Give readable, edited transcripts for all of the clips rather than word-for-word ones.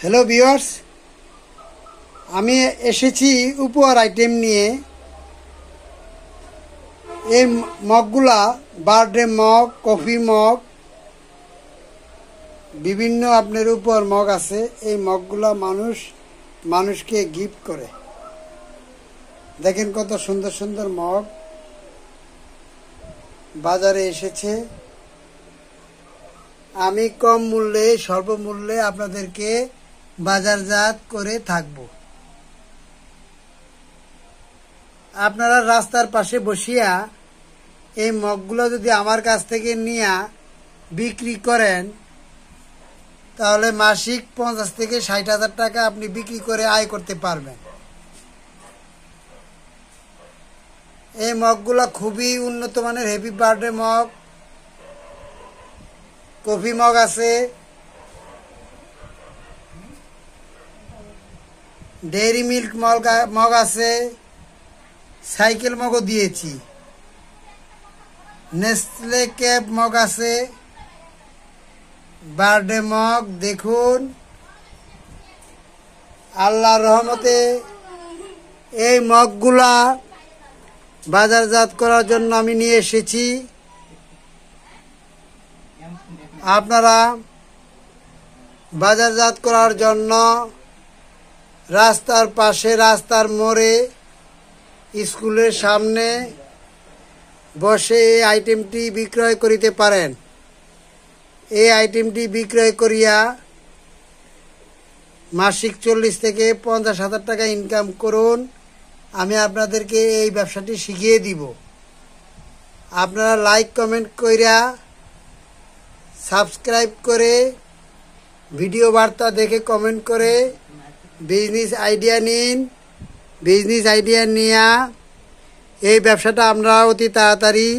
Hello viewers, আমি এসেছি উপহার আইটেম নিয়ে। এই মগগুলা বার্থডে মগ, কফি মগ, বিভিন্ন আপনার উপহার মগ আছে। এই মগগুলা মানুষকে গিফট করে। দেখেন কত সুন্দর সুন্দর মগ বাজারে এসেছে। আমি কম মূল্যে, স্বল্প মূল্যে আপনাদেরকে বাজারজাত করে থাকব। আপনারা রাস্তার পাশে বসিয়া এই মগগুলো যদি আমার কাছ থেকে নিয়ে বিক্রি করেন, তাহলে মাসিক 50 থেকে 60,000 টাকা আপনি বিক্রি করে আয় করতে পারবেন। এই মগগুলো খুবই উন্নত মানের happy birthday mug, coffee mug আছে, ডেইরি মিল্ক মগ আছে, সাইকেল মগও দিয়েছি, নেসলে ক্যাপ মগ আছে, বার্থডে মগ। দেখুন, আল্লাহর রহমতে এই মগগুলা বাজারজাত করার জন্য আমি নিয়ে এসেছি। আপনারা বাজারজাত করার জন্য রাস্তার পাশে, রাস্তার মোড়ে, স্কুলের সামনে বসে এই আইটেমটি বিক্রয় করিতে পারেন। এই আইটেমটি বিক্রয় করিয়া মাসিক 40 থেকে 50,000 টাকা ইনকাম করুন। আমি আপনাদেরকে এই ব্যবসাটি শিখিয়ে দিব। আপনারা লাইক কমেন্ট কইরা, সাবস্ক্রাইব করে, ভিডিও বার্তা দেখে কমেন্ট করে বিজনেস আইডিয়া নিন। বিজনেস আইডিয়া নিয়া এই ব্যবসাটা আপনারা অতি তাড়াতাড়ি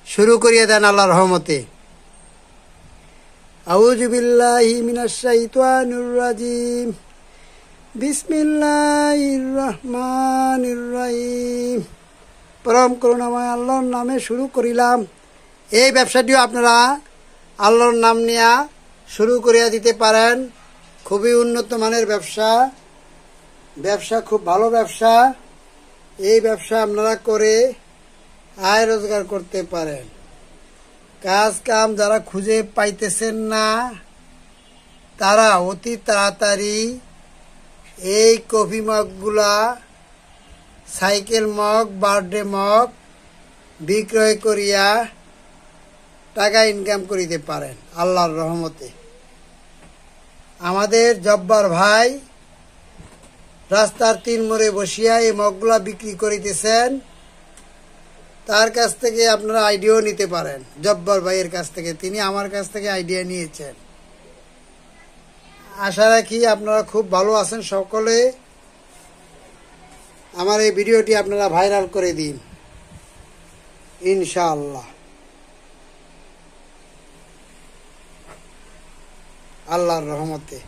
শুরু করিয়ে দেন আল্লাহর রহমতে। আউযু বিল্লাহি মিনাশ শাইতানির রাজিম। বিসমিল্লাহির রহমানির রহিম। পরম করুণাময় আল্লাহর নামে শুরু করিলাম। এই ব্যবসাটিও আপনারা আল্লাহর নাম নিয়ে শুরু করিয়া দিতে পারেন। খুবই উন্নত মানের ব্যবসা, খুব ভালো ব্যবসা। এই ব্যবসা আপনারা করে আয় রোজগার করতে পারেন। কাজ কাম যারা খুঁজে পাইতেছেন না, তারা অতি তাড়াতাড়ি এই কফি মগগুলা, সাইকেল মগ, বার্থডে মগ বিক্রয় করিয়া টাকা ইনকাম করিতে পারেন আল্লাহর রহমতে। আমাদের জব্বার ভাই রাস্তার 3 মোড়ে বসিয়া এই মগগুলা বিক্রি করিতেছেন। তার কাছ থেকে আপনারা আইডিয়াও নিতে পারেন। জব্বার ভাইয়ের কাছ থেকে, তিনি আমার কাছ থেকে আইডিয়া নিয়েছেন। আশা রাখি আপনারা খুব ভালো আছেন সকলে। আমার এই ভিডিওটি আপনারা ভাইরাল করে দিন ইনশাআল্লাহ, আল্লাহর রহমতে।